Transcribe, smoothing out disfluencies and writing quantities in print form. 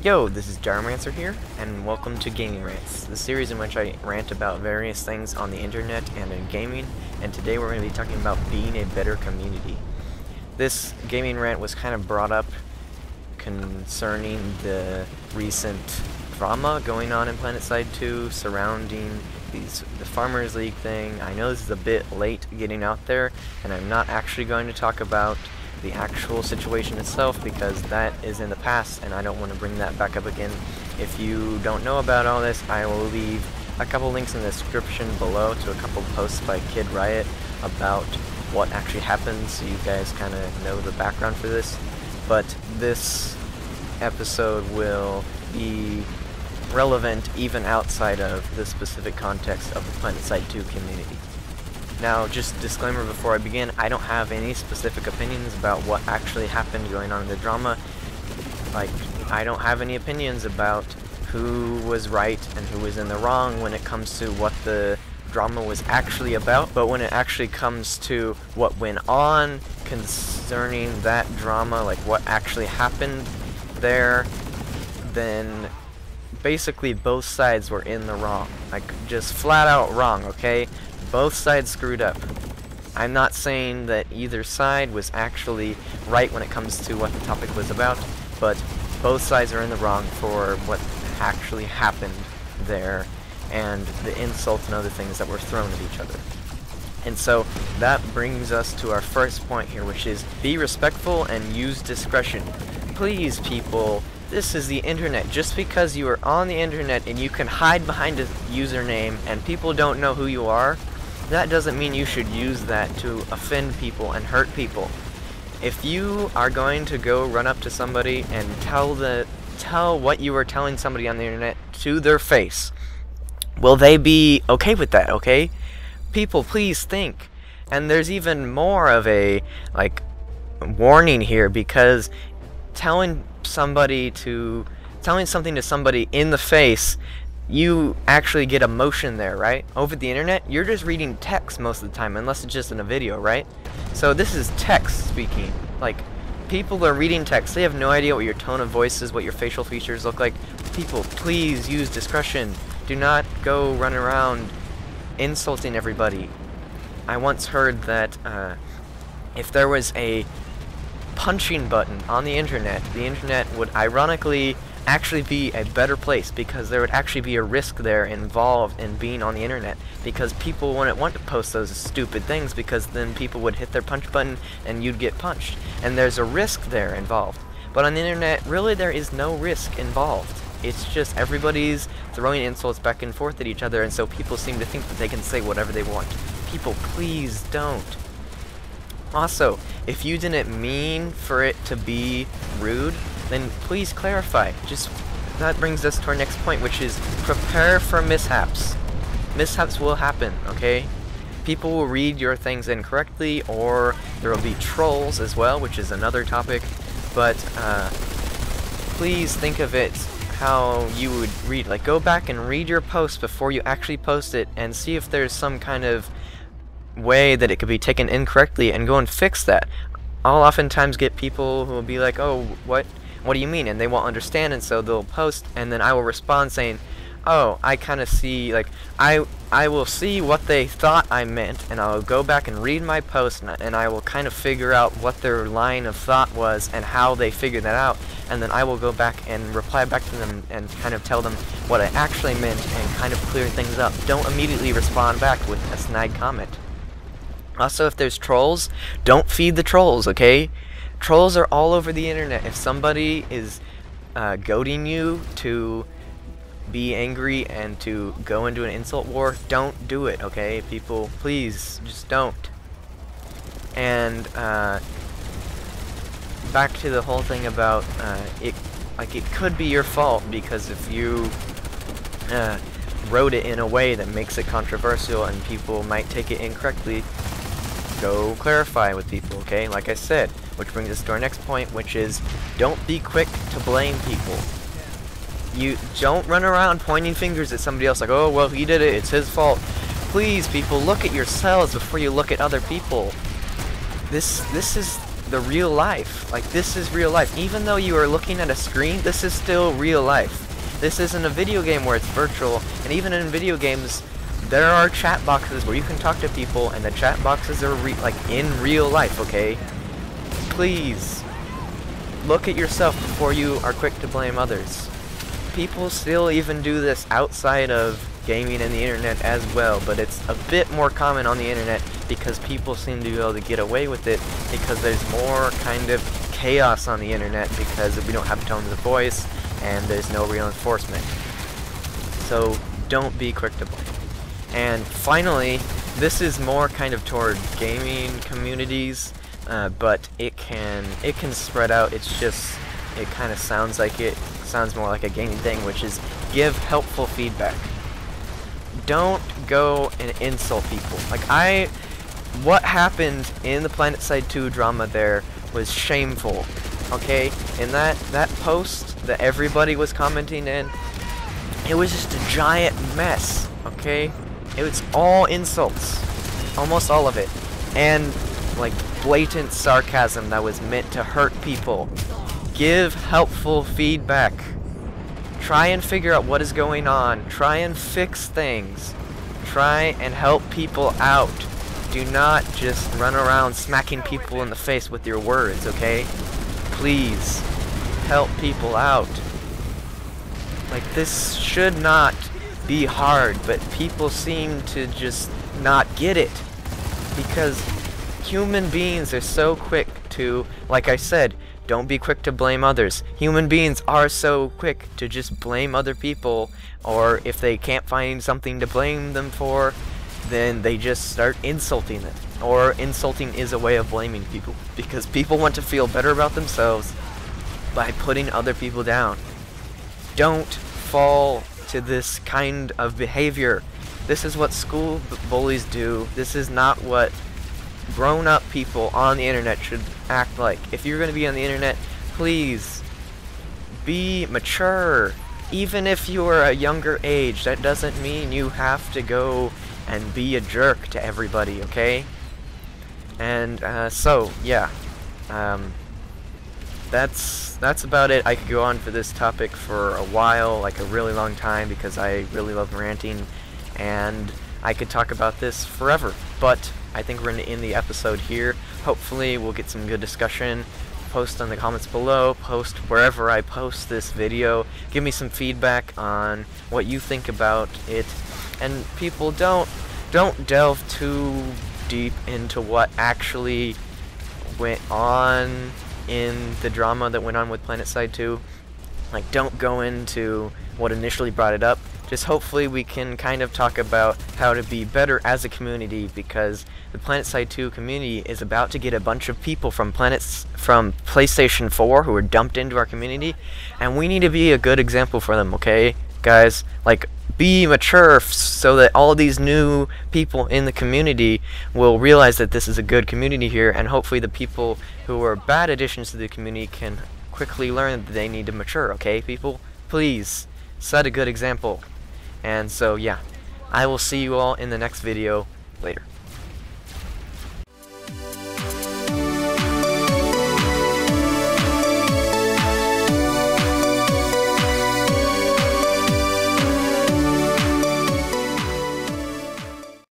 Yo, this is Gyromancer here, and welcome to Gaming Rants, the series in which I rant about various things on the internet and in gaming, and today we're going to be talking about being a better community. This gaming rant was kind of brought up concerning the recent drama going on in Planetside 2 surrounding the Farmers League thing. I know this is a bit late getting out there, and I'm not actually going to talk about the actual situation itself because that is in the past and I don't want to bring that back up again. If you don't know about all this, I will leave a couple links in the description below to a couple posts by Kid Riot about what actually happened so you guys kind of know the background for this. But this episode will be relevant even outside of the specific context of the Planetside 2 community. Now, just disclaimer before I begin, I don't have any specific opinions about what actually happened going on in the drama. Like, I don't have any opinions about who was right and who was in the wrong when it comes to what the drama was actually about, but when it actually comes to what went on concerning that drama, like what actually happened there, then basically both sides were in the wrong. Like, just flat out wrong, okay? Both sides screwed up. I'm not saying that either side was actually right when it comes to what the topic was about, but both sides are in the wrong for what actually happened there and the insults and other things that were thrown at each other. And so that brings us to our first point here, which is be respectful and use discretion. Please, people, this is the internet. Just because you are on the internet and you can hide behind a username and people don't know who you are, that doesn't mean you should use that to offend people and hurt people. If you are going to go run up to somebody and tell what you are telling somebody on the internet to their face, will they be okay with that, okay? People, please think. And there's even more of a, warning here, because telling something to somebody in the face, you actually get emotion there, right? Over the internet, you're just reading text most of the time, unless it's just in a video, right? So this is text speaking. Like, people are reading text. They have no idea what your tone of voice is, what your facial features look like. People, please use discretion. Do not go run around insulting everybody. I once heard that if there was a punching button on the internet would ironically actually be a better place, because there would actually be a risk there involved in being on the internet, because people wouldn't want to post those stupid things, because then people would hit their punch button and you'd get punched, and there's a risk there involved. But on the internet, really, there is no risk involved. It's just everybody's throwing insults back and forth at each other, and so people seem to think that they can say whatever they want. People, please don't. Also, if you didn't mean for it to be rude, then please clarify. That brings us to our next point, which is prepare for mishaps. Mishaps will happen, okay? People will read your things incorrectly, or there will be trolls as well, which is another topic. But please think of it how you would read. Like, go back and read your post before you actually post it and see if there's some kind of way that it could be taken incorrectly and go and fix that. I'll oftentimes get people who will be like, oh, what do you mean? And they won't understand, and so they'll post, and then I will respond saying, oh, I kind of see, like, I will see what they thought I meant, and I'll go back and read my post, and I will kind of figure out what their line of thought was and how they figured that out, and then I will go back and reply back to them and kind of tell them what I actually meant and kind of clear things up. Don't immediately respond back with a snide comment. Also, if there's trolls, don't feed the trolls, okay? Trolls are all over the internet. If somebody is goading you to be angry and to go into an insult war, don't do it, okay? People, please, just don't. And back to the whole thing about it could be your fault, because if you wrote it in a way that makes it controversial and people might take it incorrectly, go clarify with people, okay? Like I said, which brings us to our next point, which is don't be quick to blame people. You don't run around pointing fingers at somebody else like, oh, well, he did it, it's his fault. Please, people, look at yourselves before you look at other people. This is the real life. Like, this is real life. Even though you are looking at a screen, this is still real life. This isn't a video game where it's virtual, and even in video games, there are chat boxes where you can talk to people, and the chat boxes are like in real life, okay? Please, look at yourself before you are quick to blame others. People still even do this outside of gaming and the internet as well, but it's a bit more common on the internet because people seem to be able to get away with it because there's more kind of chaos on the internet because we don't have tones of voice and there's no real enforcement. So don't be quick to blame. And finally, this is more kind of toward gaming communities, but it can spread out. It's just, it kind of sounds more like a gaming thing, which is give helpful feedback. Don't go and insult people. Like, what happened in the Planetside 2 drama there was shameful, okay? In that post that everybody was commenting in, it was just a giant mess, okay? It was all insults, almost all of it, and like blatant sarcasm that was meant to hurt people. Give helpful feedback. Try and figure out what is going on. Try and fix things. Try and help people out. Do not just run around smacking people in the face with your words, okay? Please, help people out. Like, this should not be hard, but people seem to just not get it. Because human beings are so quick to, like I said, don't be quick to blame others. Human beings are so quick to just blame other people, or if they can't find something to blame them for, then they just start insulting them. Or insulting is a way of blaming people, because people want to feel better about themselves by putting other people down. Don't fall to this kind of behavior. This is what school bullies do. This is not what grown-up people on the internet should act like. If you're going to be on the internet, please be mature. Even if you are a younger age, that doesn't mean you have to go and be a jerk to everybody, okay? And so yeah, that's about it. I could go on for this topic for a while, like a really long time, because I really love ranting, and I could talk about this forever, but I think we're going to end the episode here. Hopefully we'll get some good discussion. Post in the comments below, post wherever I post this video. Give me some feedback on what you think about it. And people, don't delve too deep into what actually went on in the drama that went on with Planetside 2. Like, don't go into what initially brought it up. Just hopefully we can kind of talk about how to be better as a community, because the Planetside 2 community is about to get a bunch of people from PlayStation 4 who are dumped into our community, and we need to be a good example for them, okay, guys? Like, be mature so that all these new people in the community will realize that this is a good community here, and hopefully the people who are bad additions to the community can quickly learn that they need to mature, okay, people? Please, set a good example. And so, yeah, I will see you all in the next video. Later.